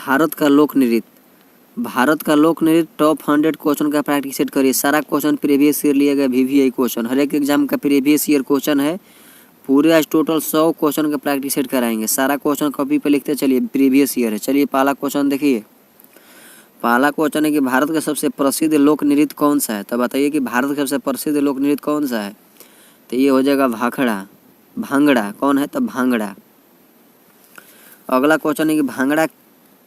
भारत का लोक नृत्य। भारत का लोक नृत्य टॉप 100 क्वेश्चन का प्रैक्टिस सेट करिए। सारा क्वेश्चन प्रीवियस ईयर लिया गया VVI क्वेश्चन, हर एक एग्जाम का प्रीवियस ईयर क्वेश्चन है। पूरे आज टोटल 100 क्वेश्चन का प्रैक्टिस सेट कराएंगे। सारा क्वेश्चन कॉपी पे लिखते चलिए, प्रीवियस ईयर है। चलिए पहला क्वेश्चन देखिए। पहला क्वेश्चन है कि भारत का सबसे प्रसिद्ध लोक नृत्य कौन सा है। तो बताइए कि भारत का सबसे प्रसिद्ध लोक नृत्य कौन सा है। तो ये हो जाएगा भाखड़ा, भांगड़ा। कौन है तो भांगड़ा। अगला क्वेश्चन है कि भांगड़ा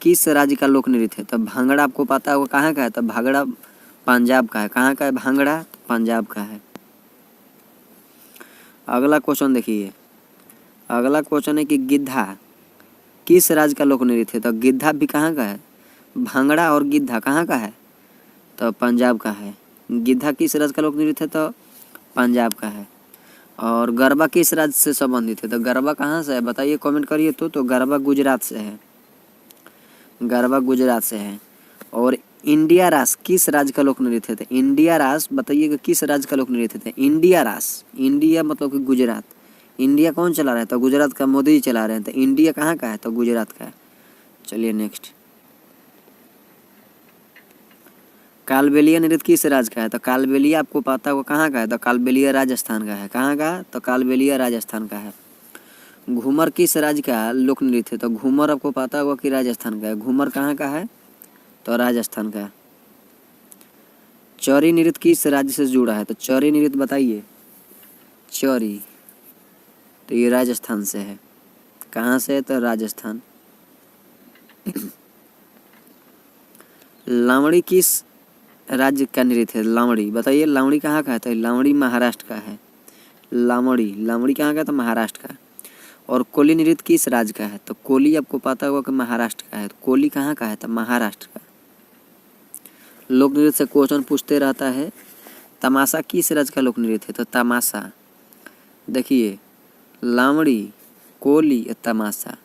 किस राज्य का लोक नृत्य है। तो भांगड़ा आपको पता है वो कहाँ का है। तो भांगड़ा पंजाब का है। कहाँ का है भांगड़ा, तो पंजाब का है। अगला क्वेश्चन देखिए। अगला क्वेश्चन है कि गिद्धा किस राज्य का लोक नृत्य है। तो गिद्धा भी कहाँ का है, भांगड़ा और गिद्धा कहाँ का है, तो पंजाब का है। गिद्धा किस राज्य का लोक नृत्य है, तो पंजाब का है। और गरबा किस राज्य से संबंधित है। तो गरबा कहाँ से है बताइए, कमेंट करिए। तो गरबा गुजरात से है। गरबा गुजरात से है। और इंडिया रास किस राज्य का लोक नृत्य है। इंडिया रास बताइए कि किस राज्य का लोक नृत्य है। इंडिया रास, इंडिया मतलब कि गुजरात। इंडिया कौन चला रहा है, तो गुजरात का मोदी जी चला रहे हैं। तो इंडिया कहाँ का है, तो गुजरात का है। चलिए नेक्स्ट। कालबेलिया नृत्य किस राज्य का है। तो कालबेलिया आपको पता है वो कहाँ का है। तो कालबेलिया राजस्थान का है। कहाँ का, तो कालबेलिया राजस्थान का है। घूमर किस राज्य का लोक नृत्य है। तो घूमर आपको पता होगा कि राजस्थान का है। घूमर कहाँ का है, तो राजस्थान का। चौरी नृत्य किस राज्य से जुड़ा है। तो चौरी नृत्य बताइए। चौरी, तो ये राजस्थान से है। कहाँ से है, तो राजस्थान। लावणी किस राज्य का नृत्य है। लावणी बताइए, लावणी कहाँ का है। तो लावणी महाराष्ट्र का है। लावणी, लावणी कहाँ का, तो महाराष्ट्र का। और कोली नृत्य किस राज्य का है। तो कोली आपको पता होगा कि महाराष्ट्र का है। तो कोली कहाँ का है, तो महाराष्ट्र का। लोक नृत्य से क्वेश्चन पूछते रहता है। तमाशा किस राज्य का लोक नृत्य है। तो तमाशा देखिए, लावणी, कोली, तमाशा।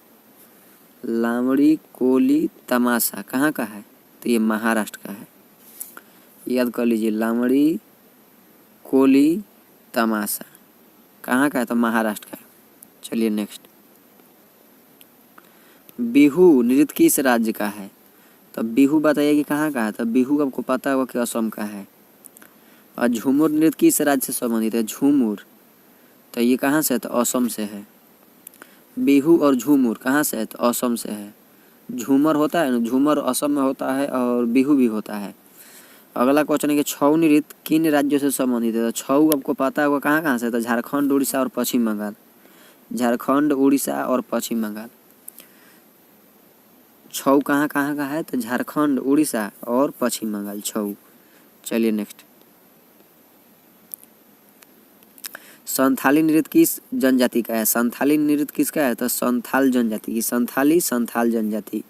लावणी, कोली, तमाशा कहाँ का है, तो ये महाराष्ट्र का है। याद कर लीजिए, लावणी, कोली, तमाशा कहाँ का है, तो महाराष्ट्र का। चलिए नेक्स्ट। बिहू नृत्य किस राज्य का है। तो बिहू बताइए कि कहाँ का है। तो बिहू आपको पता होगा कि असम का है। और झूमुर नृत्य किस राज्य से संबंधित है। झूमुर, तो ये कहाँ से है, तो असम से है। बिहू और झूमुर कहाँ से है, तो असम से है। झूमर होता है ना, झूमर असम में होता है और बिहू भी होता है। अगला क्वेश्चन है कि छऊ नृत्य किन राज्यों से संबंधित है। तो छऊ आपको पता होगा कहाँ कहाँ से है। तो झारखंड, उड़ीसा और पश्चिम बंगाल। झारखंड, उड़ीसा और पश्चिम बंगाल। छऊ कहाँ कहाँ का है, तो झारखंड, उड़ीसा और पश्चिम बंगाल छऊ। चलिए नेक्स्ट। संथाली नृत्य किस जनजाति का है। संथाली नृत्य किसका है, तो संथाल जनजाति की। संथाली, संथाल जनजाति।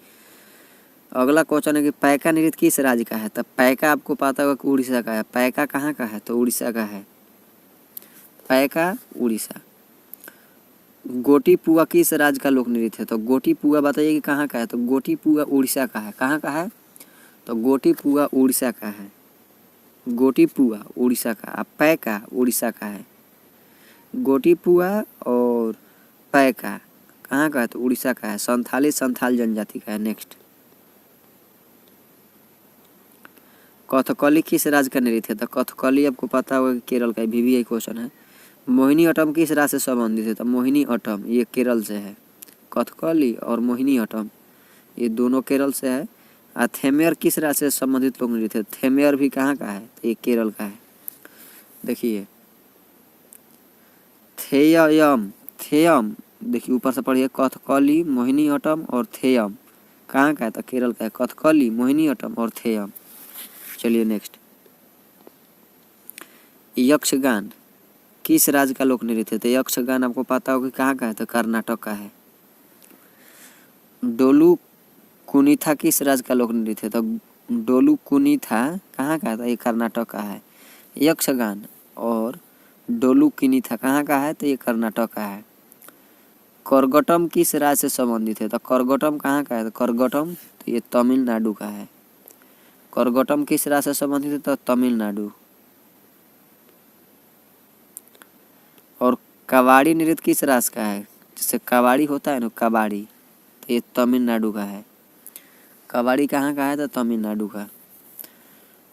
अगला क्वेश्चन है कि पैका नृत्य किस राज्य का है। तो पैका आपको पता होगा कि उड़ीसा का है। पैका कहाँ का है, तो उड़ीसा का है। पैका उड़ीसा। गोटी पुआ किस राज्य का लोक नृत्य है। तो गोटी पुआ बताइए कि कहाँ का है। तो गोटी पुआ उड़ीसा का है। कहाँ का है, तो गोटी पुआ उड़ीसा का है। गोटी पुआ उड़ीसा का। अब पैका उड़ीसा का है। गोटी पुआ और पैका कहाँ का है, तो उड़ीसा का है। संथाली, संथाल जनजाति का है। नेक्स्ट। कथकली किस राज्य का नृत्य है। तो कथकली आपको पता होगा कि केरल का। VVI क्वेश्चन है। मोहिनी अट्टम किस राज्य से संबंधित है। तो मोहिनी अट्टम ये केरल से है। कथकली और मोहिनी अट्टम ये दोनों केरल से है। और थेमेर किस राज्य से संबंधित लोक नृत्य है। थेमेर भी कहाँ का है, तो ये केरल का है। देखिए, थेयम, थेयम देखिए ऊपर से पढ़िए। कथकली, मोहिनी अट्टम और थेयम कहाँ का है, तो केरल का है। कथकली, मोहिनी अट्टम और थेयम। चलिए नेक्स्ट। यक्षगान किस राज्य का लोक नृत्य है। तो यक्षगान आपको पता होगा कि कहाँ का है, तो कर्नाटक का है। डोलू कुनीथा किस राज्य का लोक नृत्य है। तो डोलू कुनीथा कहाँ का है, तो ये कर्नाटक का है। यक्षगान और डोलू कुनीथा कहाँ का है, तो ये कर्नाटक का है। करगटम किस राज्य से संबंधित है। तो करगटम कहाँ का है, तो करगटम तो ये तमिलनाडु का है। करगटम किस राज्य से संबंधित है, तो तमिलनाडु। और कवाड़ी नृत्य किस राज्य का है। जैसे कवाड़ी होता है ना, कवाड़ी, तो ये तमिलनाडु का है। कबाड़ी कहाँ का है? तो तमिलनाडु का।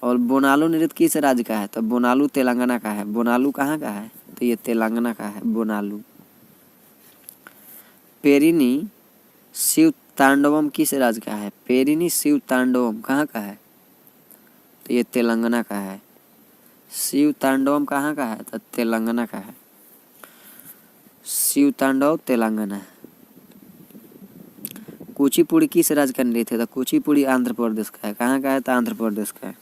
और बोनालू नृत्य किस राज्य का है? तो बोनालू तेलंगाना का है। बोनालू कहाँ का है? तो ये तेलंगाना का है बोनालू। पेरिनी शिव तांडवम किस राज्य का है? पेरिनी शिव तांडवम कहाँ का है? तो ये तेलंगाना का है। शिव तांडवम कहाँ का है? तो तेलंगाना का है। शिव तांडव तेलंगाना। कुचिपुड़ी किस राज्य का नृत्य है? तो कुचिपुड़ी आंध्र प्रदेश का है। कहाँ का है? तो आंध्र प्रदेश का है।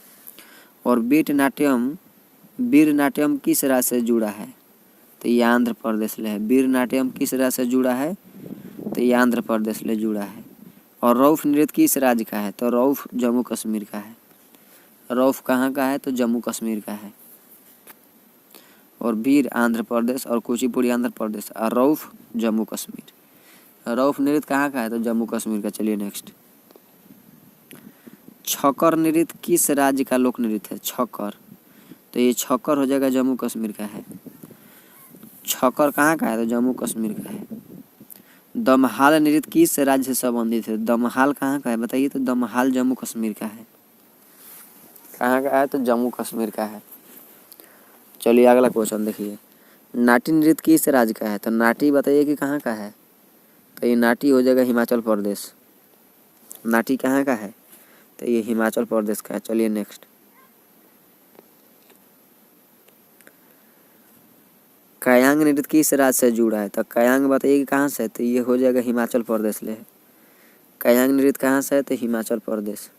और वीर नाट्यम किस राज्य से जुड़ा है? तो ये आंध्र प्रदेश ले है। वीर नाट्यम किस राज्य से जुड़ा है? तो ये आंध्र प्रदेश ले जुड़ा है। और रऊफ नृत्य किस राज्य का है? तो रऊफ जम्मू कश्मीर का है। रऊफ कहाँ का है? तो जम्मू कश्मीर का है। और वीर आंध्र प्रदेश और कुचिपुड़ी आंध्र प्रदेश और रऊफ जम्मू कश्मीर। रऊफ नृत्य कहाँ का है? तो जम्मू कश्मीर का। चलिए नेक्स्ट। छकर नृत्य किस राज्य का लोक नृत्य है? छकर, तो ये छकर हो जाएगा जम्मू कश्मीर का है। छकर कहाँ का है? तो जम्मू कश्मीर का है। दमहाल नृत्य किस राज्य से संबंधित है? दमहाल कहाँ का है बताइए? तो दमहाल जम्मू कश्मीर का है। कहाँ का है? तो जम्मू कश्मीर का है। चलिए अगला क्वेश्चन देखिए। नाटी नृत्य किस राज्य का है? तो नाटी बताइए कि कहाँ का है? तो ये नाटी हो जाएगा हिमाचल प्रदेश। नाटी कहाँ का है? तो ये हिमाचल प्रदेश का है। चलिए नेक्स्ट। कायांग नृत्य किस राज्य से जुड़ा है? तो कायांग बताइए कि कहाँ से है? तो ये हो जाएगा हिमाचल प्रदेश ले। कायांग नृत्य कहाँ से है? तो हिमाचल प्रदेश।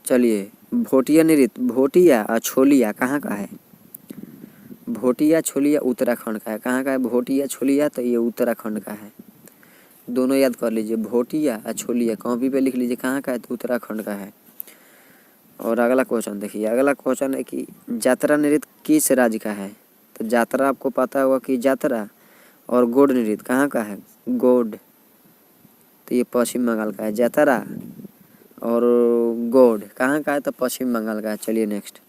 चलिए भोटिया नृत्य, भोटिया और छोलिया कहाँ का है? भोटिया छोलिया उत्तराखंड का है। कहाँ का है? भोटिया छोलिया, तो ये उत्तराखंड का है। दोनों याद कर लीजिए, भोटिया और छोलिया कॉपी पे लिख लीजिए। कहाँ का है? तो उत्तराखंड का है। और अगला क्वेश्चन देखिए। अगला क्वेश्चन है कि जात्रा नृत्य किस राज्य का है? तो जात्रा आपको पता होगा कि जात्रा। और गोड नृत्य कहाँ का है? गोड, तो ये पश्चिम बंगाल का है। जात्रा और गोड कहाँ का है? तो पश्चिम बंगाल का है। चलिए नेक्स्ट।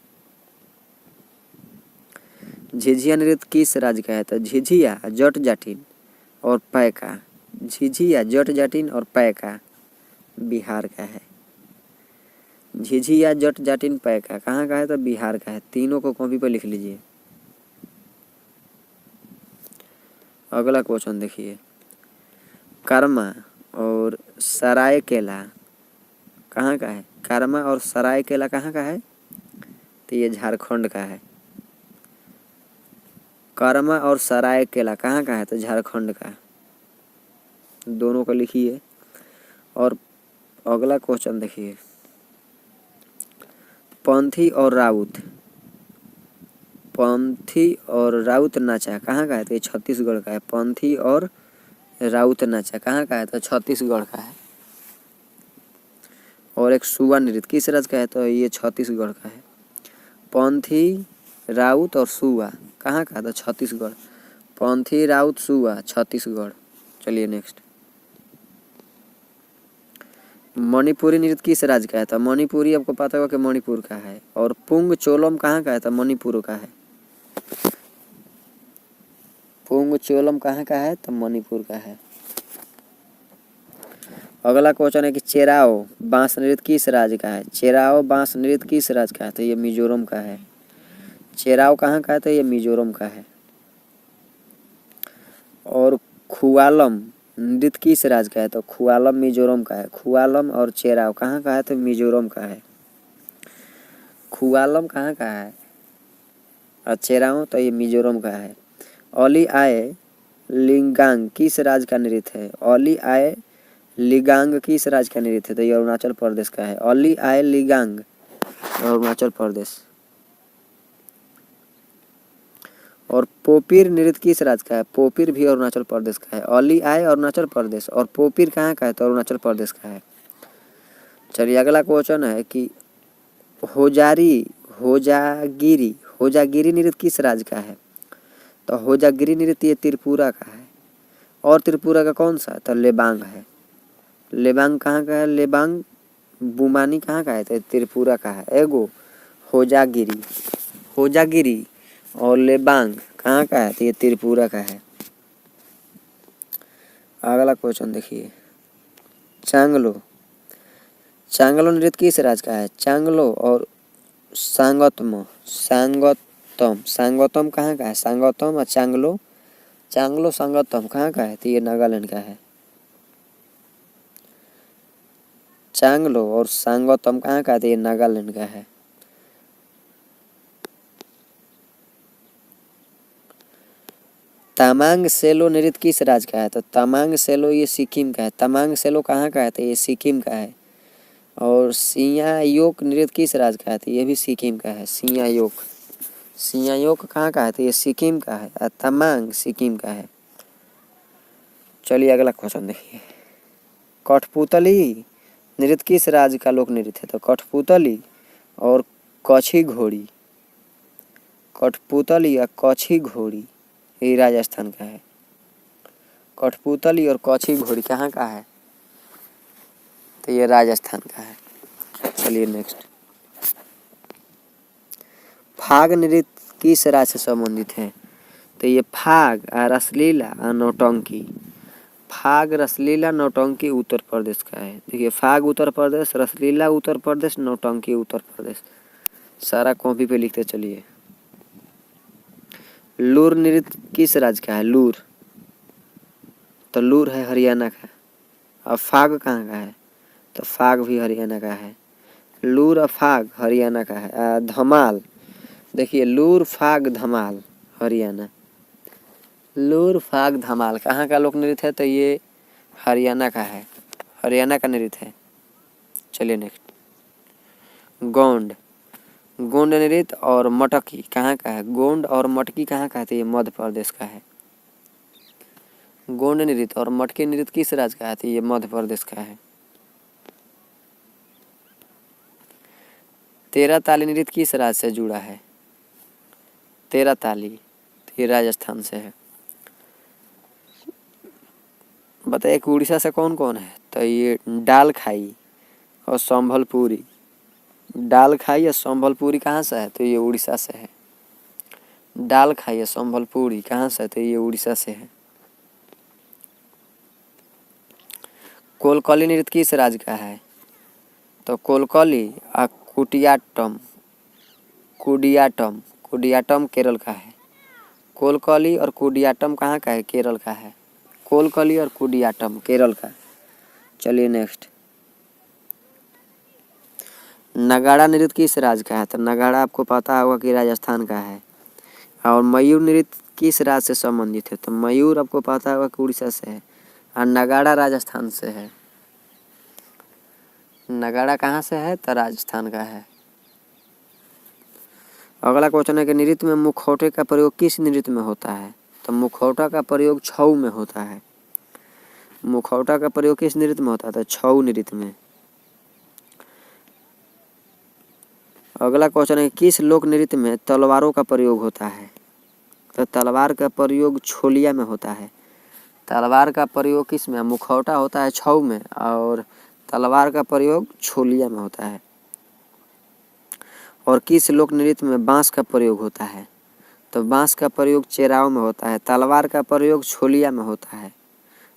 झिझिया नृत्य किस राज्य का है? तो झिझिया जट जाटिन और पैका। झिझिया जट जाटिन और पैका बिहार का है। झिझिया जट जाटिन पैका कहाँ का है? तो बिहार का है। तीनों को कॉपी पर लिख लीजिए। अगला क्वेश्चन देखिए। कर्मा और सरायकेला कहाँ का है? कर्मा और सरायकेला कहाँ का है? तो ये झारखंड का है। कर्मा और सरायकेला कहाँ का है? तो झारखंड का। दोनों को लिखिए। और अगला क्वेश्चन देखिए। पंथी और राउत, पंथी और राउत नाचा कहाँ का है? तो ये छत्तीसगढ़ का है। पंथी और राउत नाचा कहाँ का है? तो छत्तीसगढ़ का है। और एक सुआ नृत्य किस राज्य का है? तो ये छत्तीसगढ़ का है। पंथी राउत और सुआ कहाँ का? तो छत्तीसगढ़। पंथी राउत सुआ छत्तीसगढ़। चलिए नेक्स्ट। मणिपुरी नृत्य किस राज्य का है? तो मणिपुरी आपको पता होगा कि मणिपुर का है। और पुंग चोलम कहाँ का है? तो मणिपुर का है। पुंग चोलम कहाँ का है? तो मणिपुर का है। अगला क्वेश्चन है कि चेराओ बांस नृत्य किस राज्य का है? चेराओ बांस नृत्य किस राज्य का है? तो ये मिजोरम का है। चेराओ कहाँ का है? तो ये मिजोरम का है। और खुआलम नृत्य किस राज्य का है? तो खुआलम मिजोरम का है। खुआलम और चेराओ कहाँ का है? तो मिजोरम का है। खुआलम कहाँ का है? और चेराओ तो ये मिजोरम का है। ओली आए लिंगांग किस राज्य का नृत्य है? ओली आए लिगांग किस राज्य का नृत्य है? तो ये अरुणाचल प्रदेश का है। ओली आए लिगांग अरुणाचल प्रदेश। और पोपीर नृत्य किस राज्य का है? पोपीर भी अरुणाचल प्रदेश का है। ओली आए अरुणाचल प्रदेश और पोपीर कहाँ का है? तो अरुणाचल प्रदेश का है। चलिए अगला क्वेश्चन है कि होजागिरी नृत्य किस राज्य का है? तो होजागिरी नृत्य ये त्रिपुरा का है। और त्रिपुरा का कौन सा? तो लेबांग है। लेबांग कहाँ का है? लेबांग बुमानी कहाँ का है? तो त्रिपुरा का है। एगो होजागिरी और लेबांग कहाँ का है? तो ये त्रिपुरा का है। अगला क्वेश्चन देखिए। चांगलो चांगलो नृत्य किस राज्य का है? चांगलो और सांगतम सांगतम सांगतम कहाँ का है? सांगतम और चांगलो चांगलो सांगतम कहाँ का है? तो ये नागालैंड का है। चांगलो और सांगतम कहाँ का है? तो ये नागालैंड का है। तमांग सेलो नृत्य किस राज्य का है? तो तमांग सेलो ये सिक्किम का है। तमांग सेलो कहाँ का है? तो ये सिक्किम का है। और सियायोक नृत्य किस राज्य का है? तो ये भी सिक्किम का है। सियायोक सियायोक कहाँ का है? तो ये सिक्किम का है और तमांग सिक्किम का है। चलिए अगला क्वेश्चन देखिए। कठपुतली नृत्य किस राज्य का लोक नृत्य है? तो कठपुतली और कच्छी घोड़ी कठपुतली या कच्छी घोड़ी ये राजस्थान का है। कठपुतली और कच्छी घोड़ी कहाँ का है? तो ये राजस्थान का है। चलिए नेक्स्ट। फाग नृत्य किस राज्य से संबंधित है? तो ये फाग रसलीला और नौटंकी। फाग रसलीला नौटंकी उत्तर प्रदेश का है। देखिए फाग उत्तर प्रदेश, रसलीला उत्तर प्रदेश, नौटंकी उत्तर प्रदेश। सारा कॉपी पे लिखते चलिए। लूर नृत्य किस राज्य का है? लूर तो लूर है हरियाणा का। और फाग कहाँ का है? तो फाग भी हरियाणा का है। लूर और फाग हरियाणा का है। धमाल देखिए लूर फाग धमाल हरियाणा। लूर फाग धमाल कहाँ का लोक नृत्य है? तो ये हरियाणा का है। हरियाणा का नृत्य है। चलिए नेक्स्ट। गोंड गोंड नृत्य और मटकी कहाँ का है? गोंड और मटकी कहाँ का है? तो ये मध्य प्रदेश का है। गोंड नृत्य और मटकी नृत्य किस राज्य का है? तो ये मध्य प्रदेश का है। तेरह ताली नृत्य किस राज्य से जुड़ा है? तेरह ताली तो ये राजस्थान से है। बताइए कि उड़ीसा से कौन कौन है? तो ये डाल खाई और संभलपुरी। डाल खाई और संभलपुरी कहाँ से है? तो ये उड़ीसा से है। डाल खाई और संभलपुरी कहाँ से है? तो ये उड़ीसा से है। कोलकली नृत्य किस राज्य का है? तो कोलकली और कुटियाट्टम कुडियाट्टम कुडियाट्टम केरल का है। कोलकली और कुडियाट्टम कहाँ का है? केरल का है। कोलकली और कुडियाट्टम केरल का। चलिए नेक्स्ट। नगाड़ा नृत्य किस राज्य का है? तो नगाड़ा आपको पता होगा कि राजस्थान का है। और मयूर नृत्य किस राज्य से संबंधित है? तो मयूर आपको पता होगा कि उड़ीसा से है। और नगाड़ा राजस्थान से है। नगाड़ा कहाँ से है? तो राजस्थान का है। अगला क्वेश्चन है कि नृत्य में मुखौटे का प्रयोग किस नृत्य में होता है? तो मुखौटा का प्रयोग छऊ में होता है। मुखौटा का प्रयोग किस नृत्य में होता है? तो छऊ नृत्य में। अगला क्वेश्चन है किस लोक नृत्य में तलवारों का प्रयोग होता है? तो तलवार का प्रयोग छोलिया में होता है। तलवार का प्रयोग किस में? मुखौटा होता है छऊ में और तलवार का प्रयोग छोलिया में होता है। और किस लोक नृत्य में बांस का प्रयोग होता है? तो बांस का प्रयोग चेराव में होता है। तलवार का प्रयोग छोलिया में होता है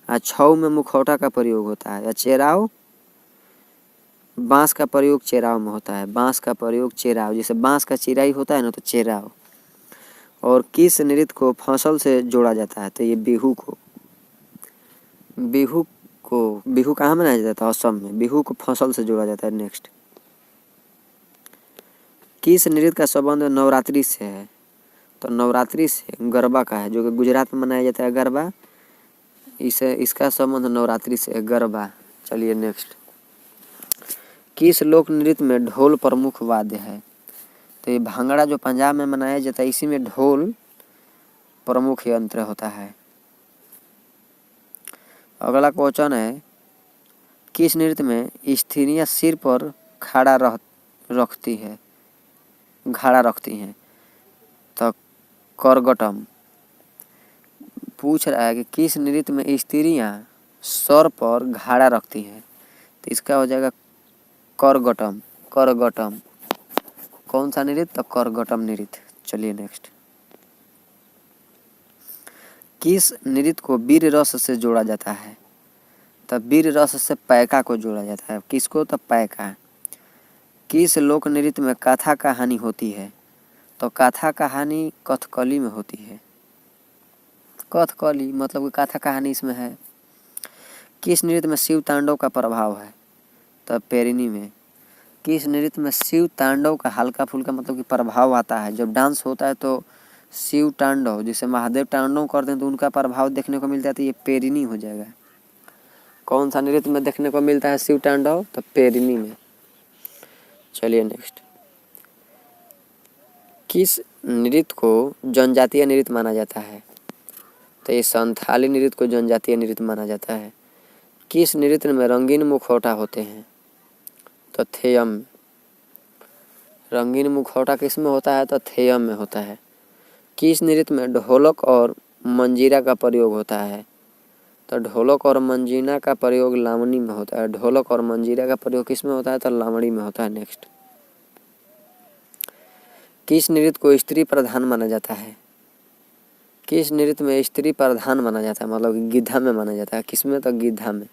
और छऊ में मुखौटा का प्रयोग होता है। या चेराव बांस का प्रयोग चेराव में होता है। बांस का प्रयोग चेराव जैसे बांस का चिराई होता है ना तो चेराव। और किस नृत्य को फसल से जोड़ा जाता है? तो ये बिहू को। बिहू कहाँ मनाया जाता है? असम में। बिहू को फसल से जोड़ा जाता है। नेक्स्ट। किस नृत्य का संबंध नवरात्रि से है? तो नवरात्रि से गरबा का है जो कि गुजरात में मनाया जाता है गरबा। इसका संबंध नवरात्रि से है गरबा। चलिए नेक्स्ट। किस लोक नृत्य में ढोल प्रमुख वाद्य है? तो ये भांगड़ा जो पंजाब में मनाया जाता है इसी में ढोल प्रमुख यंत्र होता है। अगला क्वेश्चन है किस नृत्य में स्त्रियां सिर पर रखती हैं? तो करगटम। पूछ रहा है कि किस नृत्य में स्त्रियां सर पर घाड़ा रखती हैं? तो इसका हो जाएगा करगटम। करगटम कौन सा नृत्य? तो करगटम नृत्य। चलिए नेक्स्ट। किस नृत्य को वीर रस से जोड़ा जाता है? तो वीर रस से पैका को जोड़ा जाता है। किसको? तो पैका। किस लोक नृत्य में कथा कहानी होती है? तो कथा कहानी कथकली में होती है। कथकली मतलब कि कथा कहानी इसमें है। किस नृत्य में शिव तांडव का प्रभाव है? तो पेरिनी में। किस नृत्य में शिव तांडव का हल्का फुल्का मतलब कि प्रभाव आता है? जब डांस होता है तो शिव तांडव, जैसे महादेव तांडव करते हैं तो उनका प्रभाव देखने को मिलता है, तो ये पेरिनी हो जाएगा। कौन सा नृत्य में देखने को मिलता है शिव तांडव? तो पेरिनी में। चलिए नेक्स्ट। किस नृत्य को जनजातीय नृत्य माना जाता है? तो ये संथाली नृत्य को जनजातीय नृत्य माना जाता है। किस नृत्य में रंगीन मुखौटा होते हैं? तो थेयम। रंगीन मुखौटा किस में होता है? तो थेयम में होता है। किस नृत्य में ढोलक और मंजीरा का प्रयोग होता है? तो ढोलक और मंजीरा का प्रयोग लावणी में होता है। ढोलक और मंजीरा का प्रयोग किस में होता है? तो लावणी में होता है। नेक्स्ट। किस नृत्य को स्त्री प्रधान माना जाता है? किस नृत्य में स्त्री प्रधान माना जाता है मतलब गिद्धा में माना जाता है? किसमें? तो गिद्धा में।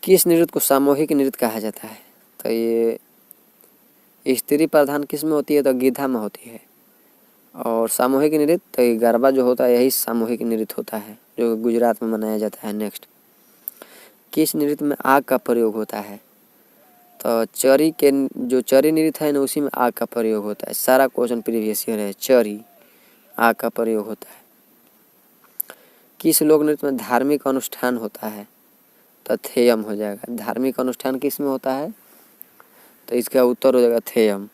किस नृत्य को सामूहिक नृत्य कहा जाता है? तो ये स्त्री प्रधान किस में होती है? तो गिद्धा में होती है। और सामूहिक नृत्य तो ये गरबा जो होता है यही सामूहिक नृत्य होता है जो गुजरात में मनाया जाता है। नेक्स्ट। किस नृत्य में आग का प्रयोग होता है? तो चरी के जो चरी नृत्य है ना उसी में आग का प्रयोग होता है। सारा क्वेश्चन प्रीवियस ईयर है। चरी आग का प्रयोग होता है। किस लोक नृत्य में धार्मिक अनुष्ठान होता है? तो थेयम हो जाएगा। धार्मिक अनुष्ठान किस में होता है? तो इसका उत्तर हो जाएगा थेयम।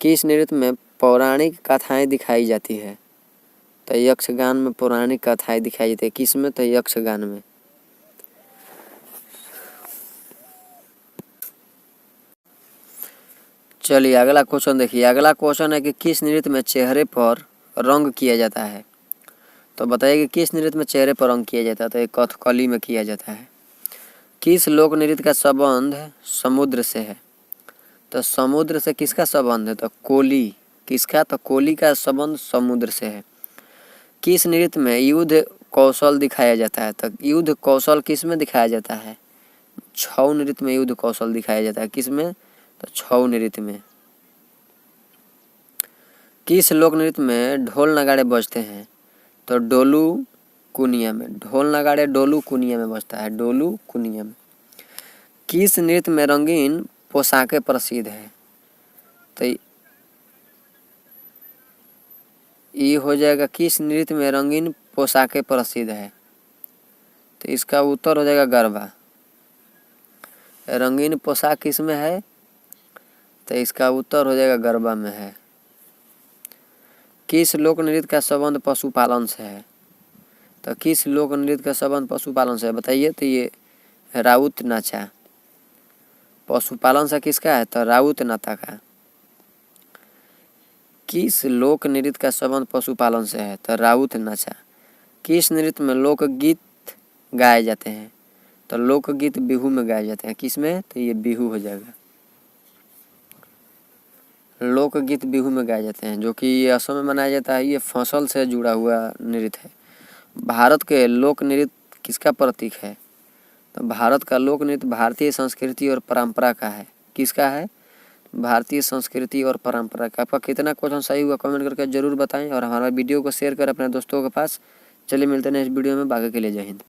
किस नृत्य में पौराणिक कथाएं दिखाई जाती है? तो यक्षगान में पौराणिक कथाएं दिखाई जाती है। किस में? तो यक्षगान में। चलिए अगला क्वेश्चन देखिए। अगला क्वेश्चन है कि किस नृत्य में चेहरे पर रंग किया जाता है? तो बताइए कि किस नृत्य में चेहरे पर रंग किया जाता है? तो ये कथकली में किया जाता है। किस लोक नृत्य का संबंध समुद्र से है? तो समुद्र से किसका संबंध है? तो कोली। किसका? तो कोली का संबंध समुद्र से है। किस नृत्य में युद्ध कौशल दिखाया जाता है? तो युद्ध कौशल किस में दिखाया जाता है? छऊ नृत्य में युद्ध कौशल दिखाया जाता है। किस में? तो छऊ नृत्य में। किस लोक नृत्य में ढोल नगाड़े बजते हैं? तो डोलू कुनिया में। ढोल नगाड़े डोलू कुनिया में बजता है। डोलू कुनिया में। किस नृत्य में रंगीन पोशाकें प्रसिद्ध है? तो ये हो जाएगा किस नृत्य में रंगीन पोशाकें प्रसिद्ध है? तो इसका उत्तर हो जाएगा गरबा। रंगीन पोशाक किस में है? तो इसका उत्तर हो जाएगा गरबा में है। किस लोक नृत्य का संबंध पशुपालन से है? तो किस लोक नृत्य का संबंध पशुपालन से है बताइए? तो ये राउत नाचा। पशुपालन से किसका है? तो राउत नाता का। किस लोक नृत्य का संबंध पशुपालन से है? तो राउत नाचा। किस नृत्य में लोकगीत गाए जाते हैं? तो लोकगीत बिहू में गाए जाते हैं। किस में? तो ये बिहू हो जाएगा। लोकगीत बिहू में गाए जाते हैं जो कि ये असम में मनाया जाता है। ये फसल से जुड़ा हुआ नृत्य है। भारत के लोक नृत्य किसका प्रतीक है? तो भारत का लोक नृत्य भारतीय संस्कृति और परंपरा का है। किसका है? भारतीय संस्कृति और परंपरा का। आपका कितना क्वेश्चन सही हुआ कमेंट करके जरूर बताएं और हमारा वीडियो को शेयर करें अपने दोस्तों के पास। चलिए मिलते हैं नेक्स्ट वीडियो में। बाकी के लिए जय हिंद।